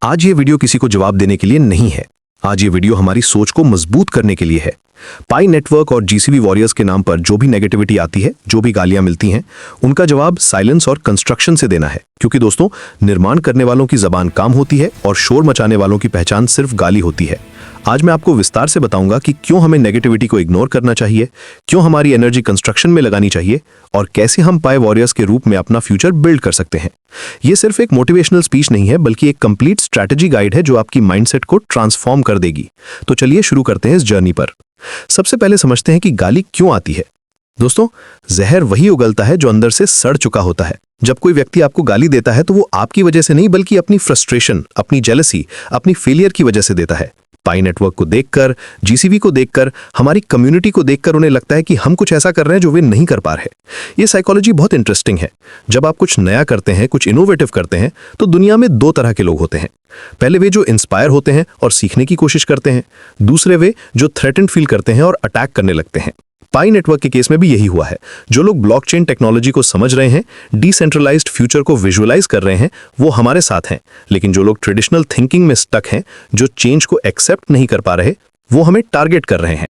आज ये वीडियो किसी को जवाब देने के लिए नहीं है। आज ये वीडियो हमारी सोच को मजबूत करने के लिए है। पाई नेटवर्क और जीसीबी वॉरियर्स के नाम पर जो भी नेगेटिविटी आती है, जो भी गालियां मिलती हैं, उनका जवाब साइलेंस और कंस्ट्रक्शन से देना है। क्योंकि दोस्तों, निर्माण करने वालों की जबान काम होती है और शोर मचाने वालों की पहचान सिर्फ गाली होती है। आज मैं आपको विस्तार से बताऊंगा कि क्यों हमें नेगेटिविटी को इग्नोर करना चाहिए, क्यों हमारी एनर्जी कंस्ट्रक्शन में लगानी चाहिए और कैसे हम पाई वॉरियर्स के रूप में अपना फ्यूचर बिल्ड कर सकते हैं। ये सिर्फ एक मोटिवेशनल स्पीच नहीं है, बल्कि एक कंप्लीट स्ट्रैटेजी गाइड है जो आपकी माइंडसेट को ट्रांसफॉर्म कर देगी। तो चलिए शुरू करते हैं इस जर्नी पर। सबसे पहले समझते हैं कि गाली क्यों आती है। दोस्तों, जहर वही उगलता है जो अंदर से सड़ चुका होता है। जब कोई व्यक्ति आपको गाली देता है तो वो आपकी वजह से नहीं, बल्कि अपनी फ्रस्ट्रेशन, अपनी जेलसी, अपनी फेलियर की वजह से देता है। पाई नेटवर्क को देखकर, जीसीबी को देखकर, हमारी कम्युनिटी को देखकर उन्हें लगता है कि हम कुछ ऐसा कर रहे हैं जो वे नहीं कर पा रहे। ये साइकोलॉजी बहुत इंटरेस्टिंग है। जब आप कुछ नया करते हैं, कुछ इनोवेटिव करते हैं, तो दुनिया में दो तरह के लोग होते हैं। पहले वे जो इंस्पायर होते हैं और सीखने की कोशिश करते हैं। दूसरे वे जो थ्रेटेंड फील करते हैं और अटैक करने लगते हैं। पाई नेटवर्क के केस में भी यही हुआ है। जो लोग ब्लॉकचेन टेक्नोलॉजी को समझ रहे हैं, डिसेंट्रलाइज्ड फ्यूचर को विजुअलाइज कर रहे हैं, वो हमारे साथ हैं। लेकिन जो लोग ट्रेडिशनल थिंकिंग में स्टक हैं, जो चेंज को एक्सेप्ट नहीं कर पा रहे, वो हमें टारगेट कर रहे हैं।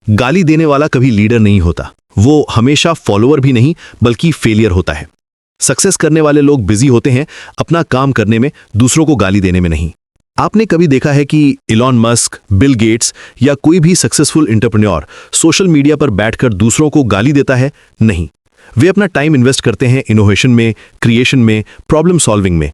गाली देने वाला कभी लीडर नहीं होता। वो हमेशा फॉलोअर भी नहीं, बल्कि फेलियर होता है। सक्सेस करने वाले लोग बिजी होते हैं अपना काम करने में, दूसरों को गाली देने में नहीं। आपने कभी देखा है कि इलॉन मस्क, बिल गेट्स या कोई भी सक्सेसफुल एंटरप्रेन्योर सोशल मीडिया पर बैठकर दूसरों को गाली देता है? नहीं। वे अपना टाइम इन्वेस्ट करते हैं इनोवेशन में, क्रिएशन में, प्रॉब्लम सॉल्विंग में।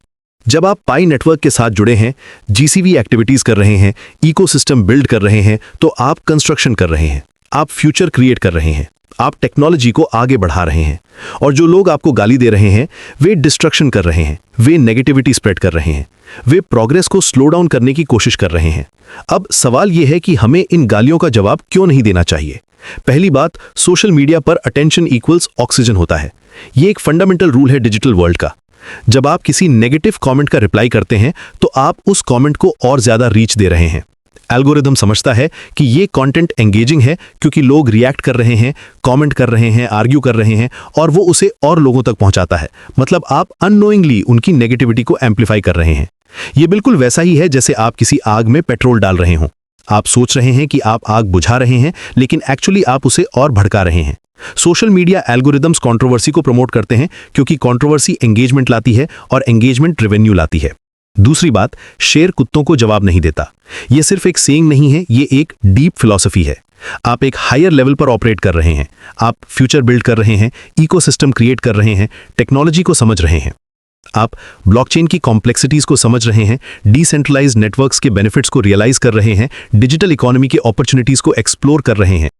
जब आप पाई नेटवर्क के साथ जुड़े हैं, जीसीबी एक्टिविटीज कर रहे हैं, इकोसिस्टम बिल्ड कर रहे हैं, तो आप कंस्ट्रक्शन कर रहे हैं, आप फ्यूचर क्रिएट कर रहे हैं, आप टेक्नोलॉजी को आगे बढ़ा रहे हैं। और जो लोग आपको गाली दे रहे हैं, वे डिस्ट्रक्शन कर रहे हैं, वे नेगेटिविटी स्प्रेड कर रहे हैं, वे प्रोग्रेस को स्लो डाउन करने की कोशिश कर रहे हैं। अब सवाल यह है कि हमें इन गालियों का जवाब क्यों नहीं देना चाहिए। पहली बात, सोशल मीडिया पर अटेंशन इक्वल्स ऑक्सीजन होता है। यह एक फंडामेंटल रूल है डिजिटल वर्ल्ड का। जब आप किसी नेगेटिव कमेंट का रिप्लाई करते हैं, तो आप उस कमेंट को और ज्यादा रीच दे रहे हैं। एल्गोरिदम समझता है कि ये कंटेंट एंगेजिंग है क्योंकि लोग रिएक्ट कर रहे हैं, कमेंट कर रहे हैं, आर्ग्यू कर रहे हैं, और वो उसे और लोगों तक पहुंचाता है। मतलब आप अननोइंगली उनकी नेगेटिविटी को एम्पलीफाई कर रहे हैं। ये बिल्कुल वैसा ही है जैसे आप किसी आग में पेट्रोल डाल रहे हों। आप सोच रहे हैं कि आप आग बुझा रहे हैं, लेकिन एक्चुअली आप उसे और भड़का रहे हैं। सोशल मीडिया एल्गोरिदम्स कंट्रोवर्सी को प्रमोट करते हैं क्योंकि कंट्रोवर्सी एंगेजमेंट लाती है और एंगेजमेंट रेवेन्यू लाती है। दूसरी बात, शेर कुत्तों को जवाब नहीं देता। यह सिर्फ एक सेइंग नहीं है, ये एक डीप फिलॉसफी है। आप एक हायर लेवल पर ऑपरेट कर रहे हैं, आप फ्यूचर बिल्ड कर रहे हैं, इकोसिस्टम क्रिएट कर रहे हैं, टेक्नोलॉजी को समझ रहे हैं। आप ब्लॉकचेन की कॉम्प्लेक्सिटीज को समझ रहे हैं, डिसेंट्रलाइज्ड नेटवर्क्स के बेनिफिट्स को रियलाइज कर रहे हैं, डिजिटल इकोनॉमी के अपॉर्चुनिटीज को एक्सप्लोर कर रहे हैं।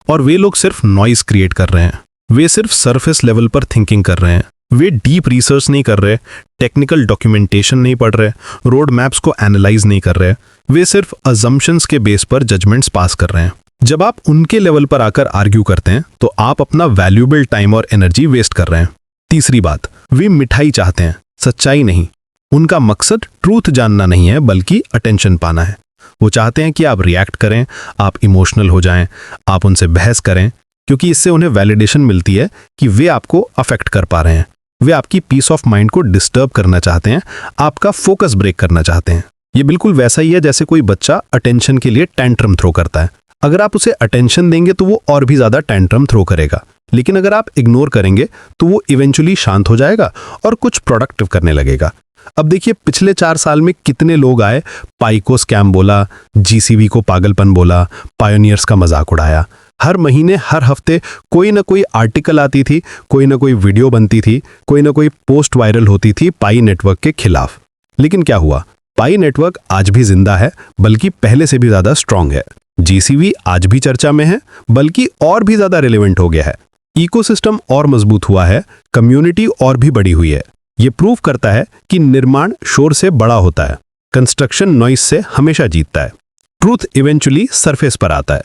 और वे लोग सिर्फ नॉइज क्रिएट कर रहे हैं। वे सिर्फ सरफेस लेवल पर थिंकिंग कर रहे हैं। वे डीप रिसर्च नहीं कर रहे, टेक्निकल डॉक्यूमेंटेशन नहीं पढ़ रहे, रोड मैप्स को एनालाइज नहीं कर रहे। वे सिर्फ अजम्पशंस के बेस पर जजमेंट्स पास कर रहे हैं। जब आप उनके लेवल पर आकर आर्ग्यू करते हैं, तो आप अपना वैल्यूएबल टाइम और एनर्जी वेस्ट कर रहे हैं। तीसरी बात, वे मिठाई चाहते हैं, सच्चाई नहीं। उनका मकसद ट्रूथ जानना नहीं है, बल्कि अटेंशन पाना है। वो चाहते हैं कि आप रिएक्ट करें, आप इमोशनल हो जाएं, आप उनसे बहस करें, क्योंकि इससे उन्हें वैलिडेशन मिलती है कि वे आपको अफेक्ट कर पा रहे हैं। वे आपकी पीस ऑफ माइंड को डिस्टर्ब करना चाहते हैं, आपका फोकस ब्रेक करना चाहते हैं। ये बिल्कुल वैसा ही है जैसे कोई बच्चा अटेंशन के लिए टैंट्रम थ्रो करता है। अगर आप उसे अटेंशन देंगे तो वो और भी ज्यादा टैंट्रम थ्रो करेगा, लेकिन अगर आप इग्नोर करेंगे तो वो इवेंचुअली शांत हो जाएगा और कुछ प्रोडक्टिव करने लगेगा। अब देखिए, पिछले 4 साल में कितने लोग आए, पाई को स्कैम बोला, जीसीबी को पागलपन बोला, पायोनियर्स का मजाक उड़ाया। हर महीने, हर हफ्ते कोई ना कोई आर्टिकल आती थी, कोई ना कोई वीडियो बनती थी, कोई ना कोई पोस्ट वायरल होती थी पाई नेटवर्क के खिलाफ। लेकिन क्या हुआ? पाई नेटवर्क आज भी जिंदा है, बल्कि पहले से भी ज्यादा स्ट्रांग है। जीसीबी आज भी चर्चा में है, बल्कि और भी ज्यादा रिलेवेंट हो गया है। इकोसिस्टम और मजबूत हुआ है, कम्युनिटी और भी बड़ी हुई है। ये प्रूव करता है कि निर्माण शोर से बड़ा होता है, कंस्ट्रक्शन नॉइस से हमेशा जीतता है, ट्रूथ इवेंचुअली सरफेस पर आता है,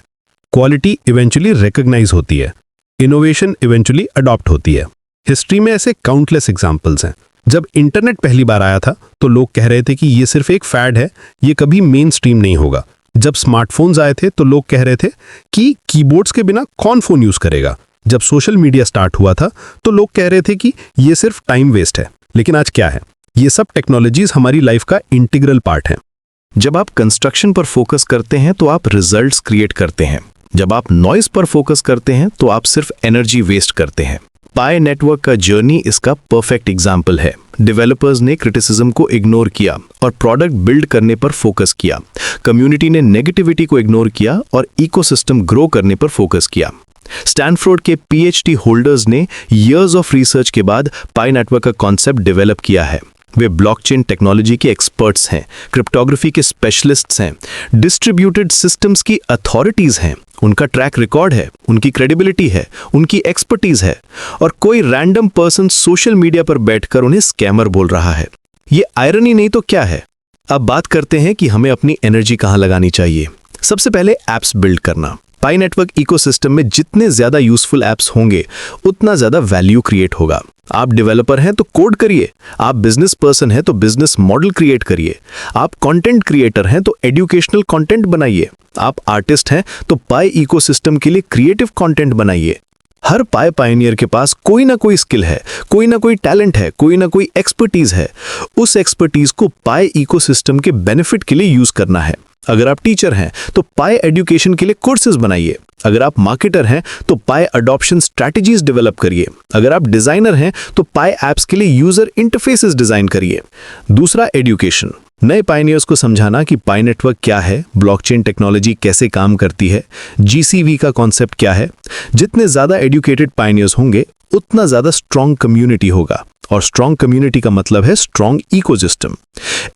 क्वालिटी इवेंचुअली रिकॉग्नाइज होती है, इनोवेशन इवेंचुअली अडॉप्ट होती है। हिस्ट्री में ऐसे काउंटलेस एग्जांपल्स हैं। जब इंटरनेट पहली बार आया था तो लोग कह रहे थे कि ये सिर्फ एक फैड है, ये कभी मेन स्ट्रीम नहीं होगा। जब स्मार्टफोन्स आए थे तो लोग कह रहे थे कि कीबोर्ड्स के बिना कौन फोन यूज करेगा। जब सोशल मीडिया स्टार्ट हुआ था तो लोग कह रहे थे कि ये सिर्फ टाइम वेस्ट है। लेकिन आज क्या है? ये सब टेक्नोलॉजीज हमारी लाइफ का इंटीग्रल पार्ट हैं। जब आप कंस्ट्रक्शन पर फोकस करते हैं तो आप रिजल्ट्स क्रिएट करते हैं। जब आप नॉइस पर फोकस करते हैं तो आप सिर्फ एनर्जी वेस्ट करते हैं। पाई नेटवर्क का जर्नी इसका परफेक्ट एग्जाम्पल है। डेवलपर्स ने क्रिटिसिज्म को इग्नोर किया और प्रोडक्ट बिल्ड करने पर फोकस किया। कम्युनिटी ने नेगेटिविटी को इग्नोर किया और इकोसिस्टम ग्रो करने पर फोकस किया। स्टैनफोर्ड के पीएचडी होल्डर्स ने इयर्स ऑफ रिसर्च के बाद पाई नेटवर्क का कॉन्सेप्ट डेवलप किया है। वे ब्लॉकचेन टेक्नोलॉजी के एक्सपर्ट्स हैं, क्रिप्टोग्राफी के स्पेशलिस्ट्स हैं, डिस्ट्रीब्यूटेड सिस्टम्स की अथॉरिटीज हैं। उनका ट्रैक रिकॉर्ड है, उनकी क्रेडिबिलिटी है, उनकी एक्सपर्टीज है, और कोई रैंडम पर्सन सोशल मीडिया पर बैठकर उन्हें स्कैमर बोल रहा है। ये आयरनी नहीं तो क्या है? अब बात करते हैं कि हमें अपनी एनर्जी कहाँ लगानी चाहिए। सबसे पहले एप्स बिल्ड करना। पाई नेटवर्क इकोसिस्टम में जितने ज्यादा यूजफुल एप्स होंगे उतना ज्यादा वैल्यू क्रिएट होगा। आप डेवलपर हैं तो कोड करिए, आप बिजनेस पर्सन हैं तो बिजनेस मॉडल क्रिएट करिए, आप कंटेंट क्रिएटर हैं तो एजुकेशनल कंटेंट बनाइए, आप आर्टिस्ट हैं तो पाई इकोसिस्टम के लिए क्रिएटिव कंटेंट बनाइए। हर पाई पायनियर के पास कोई ना कोई स्किल है, कोई ना कोई टैलेंट है, कोई ना कोई एक्सपर्टीज है। उस एक्सपर्टीज को पाई इकोसिस्टम के बेनिफिट के लिए यूज करना है। अगर आप टीचर हैं तो पाई एजुकेशन के लिए कोर्सेज बनाइए। अगर आप मार्केटर हैं तो पाई अडॉप्शन स्ट्रैटेजीज डेवलप करिए। अगर आप डिजाइनर हैं तो पाई एप्स के लिए यूजर इंटरफेसेस डिजाइन करिए। दूसरा, एजुकेशन। नए पायनियर्स को समझाना कि पाई नेटवर्क क्या है, ब्लॉकचेन टेक्नोलॉजी कैसे काम करती है, जीसीवी का कॉन्सेप्ट क्या है। जितने ज्यादा एजुकेटेड पायनियर्स होंगे उतना ज्यादा स्ट्रॉन्ग कम्युनिटी होगा, और स्ट्रॉन्ग कम्युनिटी का मतलब है स्ट्रॉन्ग इकोसिस्टम।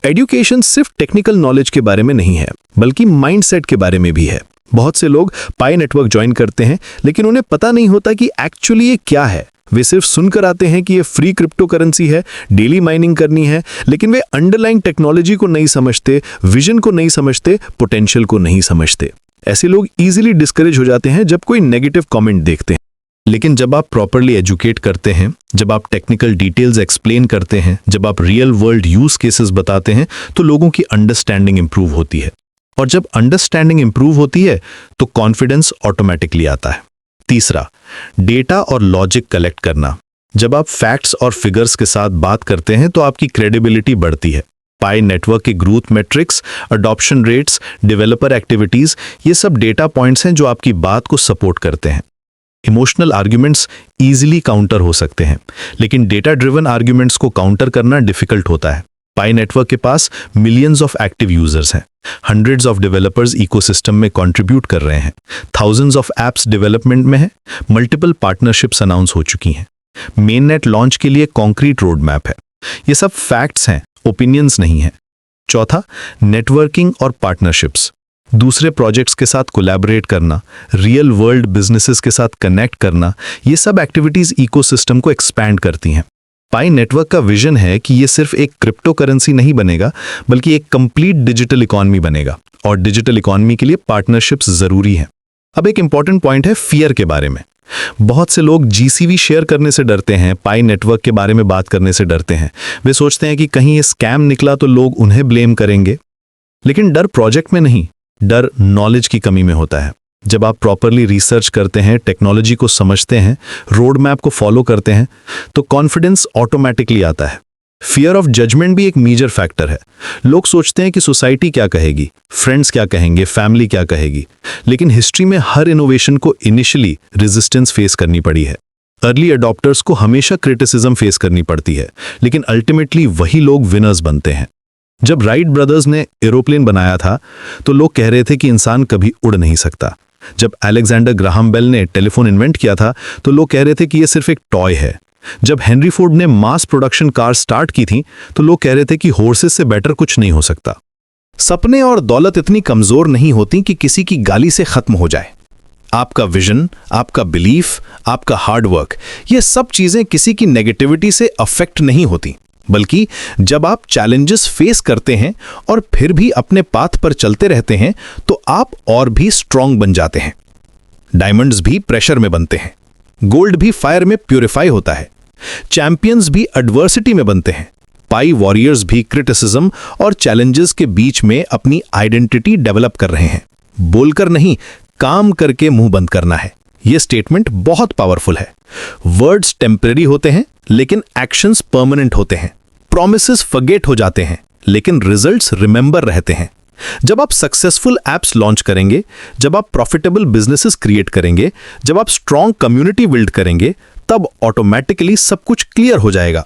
एजुकेशन सिर्फ टेक्निकल नॉलेज के बारे में नहीं है, बल्कि माइंडसेट के बारे में भी है। बहुत से लोग पाई नेटवर्क ज्वाइन करते हैं लेकिन उन्हें पता नहीं होता कि एक्चुअली ये क्या है। वे सिर्फ सुनकर आते हैं कि ये फ्री क्रिप्टो करेंसी है, डेली माइनिंग करनी है, लेकिन वे अंडरलाइंग टेक्नोलॉजी को नहीं समझते, विजन को नहीं समझते, पोटेंशियल को नहीं समझते। ऐसे लोग इजीली डिस्करेज हो जाते हैं जब कोई नेगेटिव कमेंट देखते हैं। लेकिन जब आप प्रॉपरली एजुकेट करते हैं, जब आप टेक्निकल डिटेल्स एक्सप्लेन करते हैं, जब आप रियल वर्ल्ड यूज केसेस बताते हैं, तो लोगों की अंडरस्टैंडिंग इंप्रूव होती है। और जब अंडरस्टैंडिंग इंप्रूव होती है तो कॉन्फिडेंस ऑटोमेटिकली आता है। तीसरा, डेटा और लॉजिक कलेक्ट करना। जब आप फैक्ट्स और फिगर्स के साथ बात करते हैं तो आपकी क्रेडिबिलिटी बढ़ती है। पाई नेटवर्क के growth matrix, adoption rates, developer activities, ये सब डेटा पॉइंट्स हैं जो आपकी बात को सपोर्ट करते हैं। इमोशनल आर्ग्यूमेंट्स इजीली काउंटर हो सकते हैं, लेकिन डेटा ड्रिवन आर्ग्यूमेंट्स को काउंटर करना डिफिकल्ट होता है। पाई नेटवर्क के पास मिलियंस ऑफ एक्टिव यूजर्स हैं, हंड्रेड्स ऑफ डेवलपर्स इकोसिस्टम में कंट्रीब्यूट कर रहे हैं, थाउजेंड्स ऑफ एप्स डेवलपमेंट में हैं, मल्टीपल पार्टनरशिप्स अनाउंस हो चुकी हैं, मेन नेट लॉन्च के लिए कॉन्क्रीट रोड मैप है। ये सब फैक्ट्स हैं, ओपिनियंस नहीं है। चौथा, नेटवर्किंग और पार्टनरशिप्स। दूसरे प्रोजेक्ट्स के साथ कोलैबोरेट करना, रियल वर्ल्ड बिजनेसेस के साथ कनेक्ट करना, ये सब एक्टिविटीज इकोसिस्टम को एक्सपैंड करती हैं। पाई नेटवर्क का विजन है कि ये सिर्फ एक क्रिप्टो करेंसी नहीं बनेगा, बल्कि एक कंप्लीट डिजिटल इकोनॉमी बनेगा, और डिजिटल इकोनॉमी के लिए पार्टनरशिप्स जरूरी हैं। अब एक इंपॉर्टेंट पॉइंट है फियर के बारे में। बहुत से लोग जीसीवी शेयर करने से डरते हैं, पाई नेटवर्क के बारे में बात करने से डरते हैं। वे सोचते हैं कि कहीं ये स्कैम निकला तो लोग उन्हें ब्लेम करेंगे। लेकिन डर प्रोजेक्ट में नहीं, डर नॉलेज की कमी में होता है। जब आप प्रॉपरली रिसर्च करते हैं, टेक्नोलॉजी को समझते हैं, रोड मैप को फॉलो करते हैं, तो कॉन्फिडेंस ऑटोमेटिकली आता है। फियर ऑफ जजमेंट भी एक मेजर फैक्टर है। लोग सोचते हैं कि सोसाइटी क्या कहेगी, फ्रेंड्स क्या कहेंगे, फैमिली क्या कहेगी। लेकिन हिस्ट्री में हर इनोवेशन को इनिशियली रेजिस्टेंस फेस करनी पड़ी है। अर्ली अडॉप्टर्स को हमेशा क्रिटिसिज्म फेस करनी पड़ती है, लेकिन अल्टीमेटली वही लोग विनर्स बनते हैं। जब राइट ब्रदर्स ने एरोप्लेन बनाया था तो लोग कह रहे थे कि इंसान कभी उड़ नहीं सकता। जब अलेक्जेंडर ग्राहम बेल ने टेलीफोन इन्वेंट किया था तो लोग कह रहे थे कि यह सिर्फ एक टॉय है। जब हेनरी फोर्ड ने मास प्रोडक्शन कार स्टार्ट की थी तो लोग कह रहे थे कि हॉर्सेस से बेटर कुछ नहीं हो सकता। सपने और दौलत इतनी कमजोर नहीं होती कि किसी की गाली से खत्म हो जाए। आपका विजन, आपका बिलीफ, आपका हार्डवर्क, ये सब चीजें किसी की नेगेटिविटी से अफेक्ट नहीं होती, बल्कि जब आप चैलेंजेस फेस करते हैं और फिर भी अपने पाथ पर चलते रहते हैं तो आप और भी स्ट्रांग बन जाते हैं। डायमंड्स भी प्रेशर में बनते हैं, गोल्ड भी फायर में प्यूरिफाई होता है, चैंपियंस भी एडवर्सिटी में बनते हैं, पाई वॉरियर्स भी क्रिटिसिज्म और चैलेंजेस के बीच में अपनी आइडेंटिटी डेवलप कर रहे हैं। बोलकर नहीं, काम करके मुंह बंद करना है। यह स्टेटमेंट बहुत पावरफुल है। वर्ड्स टेम्परेरी होते हैं लेकिन एक्शंस परमानेंट होते हैं। प्रॉमिसेस फॉरगेट हो जाते हैं, लेकिन रिजल्ट्स रिमेंबर रहते हैं। जब आप सक्सेसफुल एप्स लॉन्च करेंगे, जब आप प्रॉफिटेबल बिजनेसेस क्रिएट करेंगे, जब आप स्ट्रॉन्ग कम्युनिटी बिल्ड करेंगे, तब ऑटोमेटिकली सब कुछ क्लियर हो जाएगा।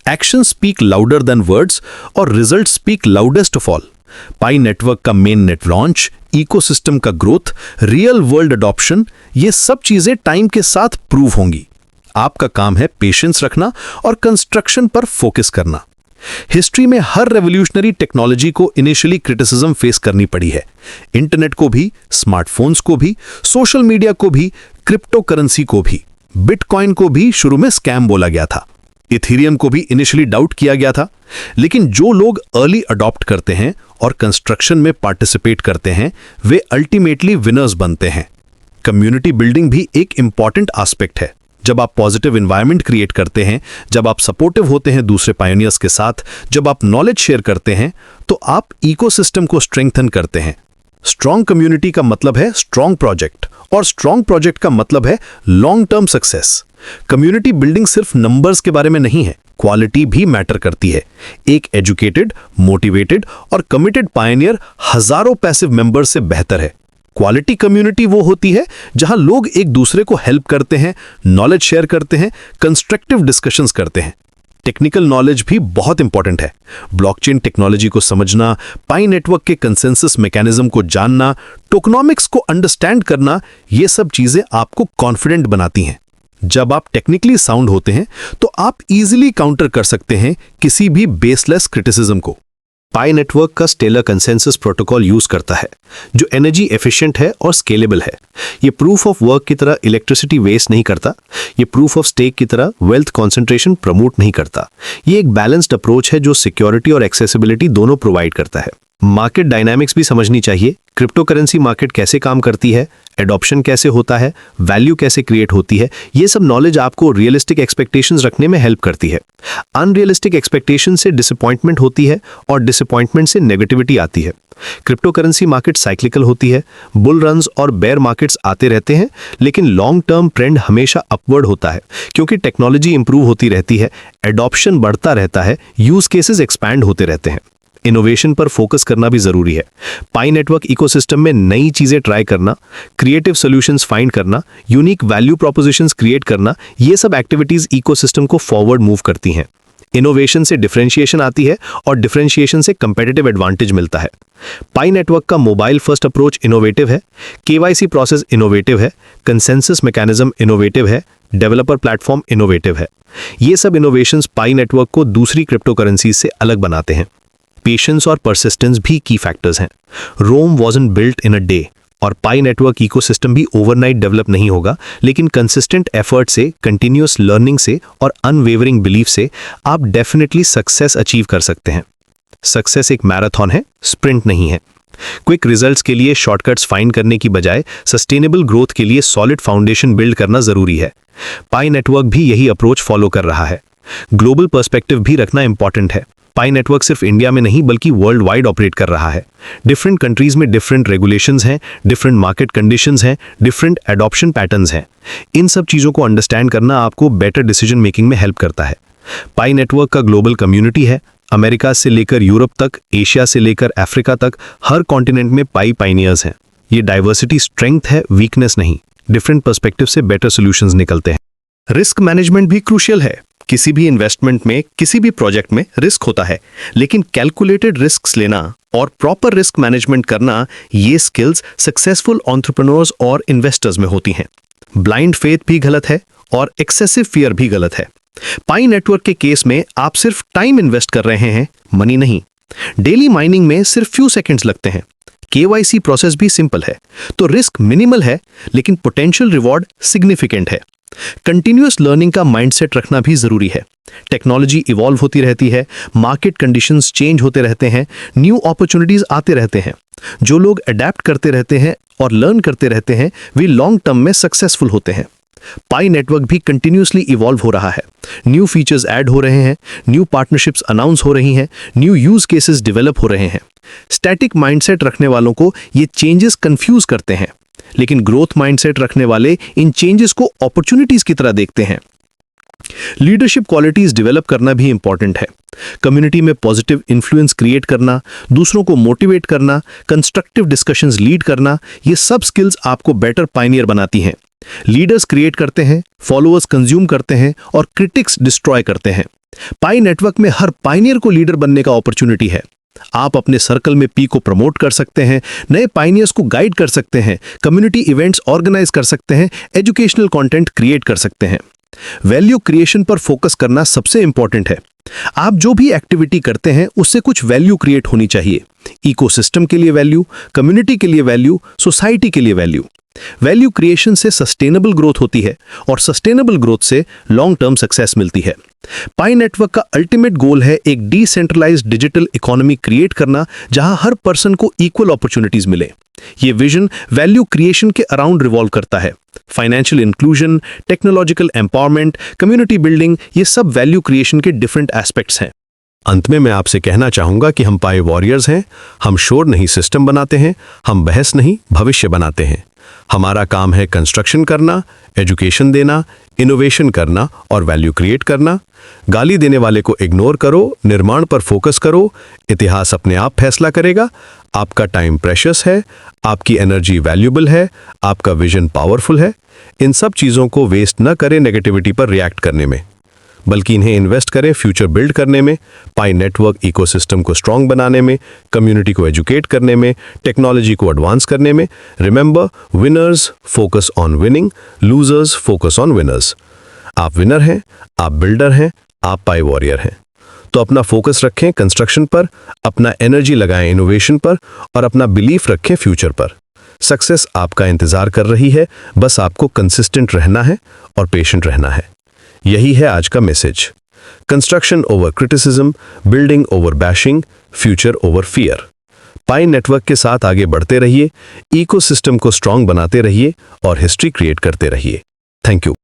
Action speak louder than words और result speak loudest of all. Pi network का मेन नेट लॉन्च, इकोसिस्टम का ग्रोथ, रियल वर्ल्ड अडॉप्शन, ये सब चीजें टाइम के साथ प्रूव होंगी। आपका काम है पेशेंस रखना और कंस्ट्रक्शन पर फोकस करना। हिस्ट्री में हर रेवोल्यूशनरी टेक्नोलॉजी को इनिशियली क्रिटिसिज्म फेस करनी पड़ी है। इंटरनेट को भी, स्मार्टफोन्स को भी, सोशल मीडिया को भी, क्रिप्टो करेंसी को भी, बिटकॉइन को भी शुरू में स्कैम बोला गया था। इथेरियम को भी इनिशियली डाउट किया गया था, लेकिन जो लोग अर्ली अडॉप्ट करते हैं और कंस्ट्रक्शन में पार्टिसिपेट करते हैं, वे अल्टीमेटली विनर्स बनते हैं। कम्युनिटी बिल्डिंग भी एक इंपॉर्टेंट एस्पेक्ट है। जब आप पॉजिटिव एनवायरनमेंट क्रिएट करते हैं, जब आप सपोर्टिव होते हैं दूसरे पायोनियर्स के साथ, जब आप नॉलेज शेयर करते हैं, तो आप इकोसिस्टम को स्ट्रेंथन करते हैं। स्ट्रॉन्ग कम्युनिटी का मतलब है स्ट्रॉन्ग प्रोजेक्ट, और स्ट्रॉन्ग प्रोजेक्ट का मतलब है long term success. Community building सिर्फ नंबर्स के बारे में नहीं है, क्वालिटी भी मैटर करती है। एक एजुकेटेड, मोटिवेटेड और कमिटेड पायनियर हजारों पैसिव मेंबर्स से बेहतर है। क्वालिटी कम्युनिटी वो होती है जहां लोग एक दूसरे को हेल्प करते हैं, नॉलेज शेयर करते हैं, कंस्ट्रक्टिव डिस्कशंस करते हैं। टेक्निकल नॉलेज भी बहुत इंपॉर्टेंट है। ब्लॉकचेन टेक्नोलॉजी को समझना, पाई नेटवर्क के कंसेंसस मैकेनिज्म को जानना, टोकनॉमिक्स को अंडरस्टैंड करना, ये सब चीजें आपको कॉन्फिडेंट बनाती हैं। जब आप टेक्निकली साउंड होते हैं तो आप इजीली काउंटर कर सकते हैं किसी भी बेसलेस क्रिटिसिज्म को। पाई नेटवर्क का स्टेलर कंसेंसस प्रोटोकॉल यूज करता है, जो एनर्जी एफिशिएंट है और स्केलेबल है। ये प्रूफ ऑफ वर्क की तरह इलेक्ट्रिसिटी वेस्ट नहीं करता। ये प्रूफ ऑफ स्टेक की तरह वेल्थ कॉन्सेंट्रेशन प्रमोट नहीं करता। ये एक बैलेंस्ड अप्रोच है जो सिक्योरिटी और एक्सेसिबिलिटी दोनों प्रोवाइड करता है। मार्केट डायनामिक्स भी समझनी चाहिए। क्रिप्टो करेंसी मार्केट कैसे काम करती है, एडॉप्शन कैसे होता है, वैल्यू कैसे क्रिएट होती है, ये सब नॉलेज आपको रियलिस्टिक एक्सपेक्टेशंस रखने में हेल्प करती है। अनरियलिस्टिक एक्सपेक्टेशन से डिसअपॉइंटमेंट होती है और डिसअपॉइंटमेंट से नेगेटिविटी आती है। क्रिप्टो करेंसी मार्केट साइक्लिकल होती है, बुल रन्स और बेयर मार्केट्स आते रहते हैं, लेकिन लॉन्ग टर्म ट्रेंड हमेशा अपवर्ड होता है, क्योंकि टेक्नोलॉजी इंप्रूव होती रहती है, एडॉप्शन बढ़ता रहता है, यूज केसेस एक्सपैंड होते रहते हैं। इनोवेशन पर फोकस करना भी जरूरी है। पाई नेटवर्क इकोसिस्टम में नई चीजें ट्राई करना, क्रिएटिव सॉल्यूशंस फाइंड करना, यूनिक वैल्यू प्रोपोजिशंस क्रिएट करना, ये सब एक्टिविटीज इकोसिस्टम को फॉरवर्ड मूव करती हैं। इनोवेशन से डिफरेंशिएशन आती है और डिफरेंशिएशन से कंपेटिटिव एडवांटेज मिलता है। पाई नेटवर्क का मोबाइल फर्स्ट अप्रोच इनोवेटिव है, केवाईसी प्रोसेस इनोवेटिव है, कंसेंसस मैकेनिज्म इनोवेटिव है, डेवलपर प्लेटफॉर्म इनोवेटिव है। ये सब इनोवेशंस पाई नेटवर्क को दूसरी क्रिप्टो करेंसी से अलग बनाते हैं। पेशेंस और परसिस्टेंस भी की फैक्टर्स हैं। Rome wasn't built in a day, और पाई नेटवर्क इकोसिस्टम भी ओवरनाइट डेवलप नहीं होगा, लेकिन कंसिस्टेंट एफर्ट से, कंटिन्यूअस लर्निंग से और अनवेवरिंग बिलीफ से आप डेफिनेटली सक्सेस अचीव कर सकते हैं। सक्सेस एक मैराथन है, स्प्रिंट नहीं है। क्विक रिजल्ट्स के लिए शॉर्टकट्स फाइंड करने की बजाय सस्टेनेबल ग्रोथ के लिए सॉलिड फाउंडेशन बिल्ड करना जरूरी है। पाई नेटवर्क भी यही अप्रोच फॉलो कर रहा है। ग्लोबल पर्सपेक्टिव भी रखना इंपॉर्टेंट है। पाई नेटवर्क सिर्फ इंडिया में नहीं बल्कि वर्ल्ड वाइड ऑपरेट कर रहा है। डिफरेंट कंट्रीज में डिफरेंट रेगुलेशंस हैं, डिफरेंट मार्केट कंडीशंस हैं, डिफरेंट एडॉप्शन पैटर्न्स हैं। इन सब चीज़ों को अंडरस्टैंड करना आपको बेटर डिसीजन मेकिंग में हेल्प करता है। पाई नेटवर्क का ग्लोबल कम्युनिटी है। अमेरिका से लेकर यूरोप तक, एशिया से लेकर अफ्रीका तक, हर कॉन्टिनेंट में पाई पाइनियर्स हैं। ये डाइवर्सिटी स्ट्रेंथ है, वीकनेस नहीं। डिफरेंट पर्सपेक्टिव से बेटर सोल्यूशंस निकलते हैं। रिस्क मैनेजमेंट भी क्रूशियल है। किसी भी इन्वेस्टमेंट में, किसी भी प्रोजेक्ट में रिस्क होता है, लेकिन कैलकुलेटेड रिस्क्स लेना और प्रॉपर रिस्क मैनेजमेंट करना, ये स्किल्स सक्सेसफुल एंटरप्रेन्योर्स और इन्वेस्टर्स में होती हैं। ब्लाइंड फेथ भी गलत है और एक्सेसिव फियर भी गलत है। पाई नेटवर्क के केस में आप सिर्फ टाइम इन्वेस्ट कर रहे हैं, मनी नहीं। डेली माइनिंग में सिर्फ फ्यू सेकंड्स लगते हैं। केवाईसी प्रोसेस भी सिंपल है, तो रिस्क मिनिमल है, लेकिन पोटेंशियल रिवॉर्ड सिग्निफिकेंट है। कंटिन्यूअस लर्निंग का माइंडसेट रखना भी जरूरी है। टेक्नोलॉजी इवॉल्व होती रहती है, मार्केट कंडीशंस चेंज होते रहते हैं, न्यू अपॉर्चुनिटीज आते रहते हैं। जो लोग अडेप्ट करते रहते हैं और लर्न करते रहते हैं, वे लॉन्ग टर्म में सक्सेसफुल होते हैं। पाई नेटवर्क भी कंटिन्यूअसली इवॉल्व हो रहा है। न्यू फीचर्स ऐड हो रहे हैं, न्यू पार्टनरशिप्स अनाउंस हो रही हैं, न्यू यूज केसेस डेवलप हो रहे हैं। स्टैटिक माइंडसेट रखने वालों को ये चेंजेस कंफ्यूज करते हैं, लेकिन ग्रोथ माइंडसेट रखने वाले इन चेंजेस को अपॉर्चुनिटीज की तरह देखते हैं। लीडरशिप क्वालिटीज डेवलप करना भी इंपॉर्टेंट है। कम्युनिटी में पॉजिटिव इन्फ्लुएंस क्रिएट करना, दूसरों को मोटिवेट करना, कंस्ट्रक्टिव डिस्कशंस लीड करना, ये सब स्किल्स आपको बेटर पायनियर बनाती हैं। लीडर्स क्रिएट करते हैं, फॉलोअर्स कंज्यूम करते हैं और क्रिटिक्स डिस्ट्रॉय करते हैं। पाई नेटवर्क में हर पायनियर को लीडर बनने का अपॉर्चुनिटी है। आप अपने सर्कल में पी को प्रमोट कर सकते हैं, नए पायनियर्स को गाइड कर सकते हैं, कम्युनिटी इवेंट्स ऑर्गेनाइज कर सकते हैं, एजुकेशनल कंटेंट क्रिएट कर सकते हैं। वैल्यू क्रिएशन पर फोकस करना सबसे इंपॉर्टेंट है। आप जो भी एक्टिविटी करते हैं उससे कुछ वैल्यू क्रिएट होनी चाहिए। इकोसिस्टम के लिए वैल्यू, कम्युनिटी के लिए वैल्यू, सोसाइटी के लिए वैल्यू। वैल्यू क्रिएशन से सस्टेनेबल ग्रोथ होती है और सस्टेनेबल ग्रोथ से लॉन्ग टर्म सक्सेस मिलती है। पाई नेटवर्क का अल्टीमेट गोल है एक डिसेंट्रलाइज्ड डिजिटल इकोनॉमी क्रिएट करना जहां हर पर्सन को इक्वल अपॉर्चुनिटीज मिले। ये विजन वैल्यू क्रिएशन के अराउंड रिवॉल्व करता है। Financial inclusion, technological empowerment, community building, ये सब वैल्यू क्रिएशन के डिफरेंट एस्पेक्ट्स हैं। अंत में मैं आपसे कहना चाहूंगा कि हम पाई वॉरियर्स हैं। हम शोर नहीं सिस्टम बनाते हैं, हम बहस नहीं भविष्य बनाते हैं। हमारा काम है कंस्ट्रक्शन करना, एजुकेशन देना, इनोवेशन करना और वैल्यू क्रिएट करना। गाली देने वाले को इग्नोर करो, निर्माण पर फोकस करो। इतिहास अपने आप फैसला करेगा। आपका टाइम प्रेशियस है, आपकी एनर्जी वैल्यूबल है, आपका विजन पावरफुल है। इन सब चीज़ों को वेस्ट न करें नेगेटिविटी पर रिएक्ट करने में, बल्कि इन्हें इन्वेस्ट करें फ्यूचर बिल्ड करने में, पाई नेटवर्क इकोसिस्टम को स्ट्रांग बनाने में, कम्युनिटी को एजुकेट करने में, टेक्नोलॉजी को एडवांस करने में। Remember, winners focus on winning, losers focus on winners. आप विनर हैं, आप बिल्डर हैं, आप पाई वॉरियर हैं। तो अपना फोकस रखें कंस्ट्रक्शन पर, अपना एनर्जी लगाएं इनोवेशन पर और अपना बिलीफ रखें फ्यूचर पर। सक्सेस आपका इंतजार कर रही है, बस आपको कंसिस्टेंट रहना है और पेशेंट रहना है। यही है आज का message. Construction over criticism, building over bashing, future over fear. Pi network के साथ आगे बढ़ते रहिए, इकोसिस्टम को स्ट्रांग बनाते रहिए और हिस्ट्री क्रिएट करते रहिए। Thank you.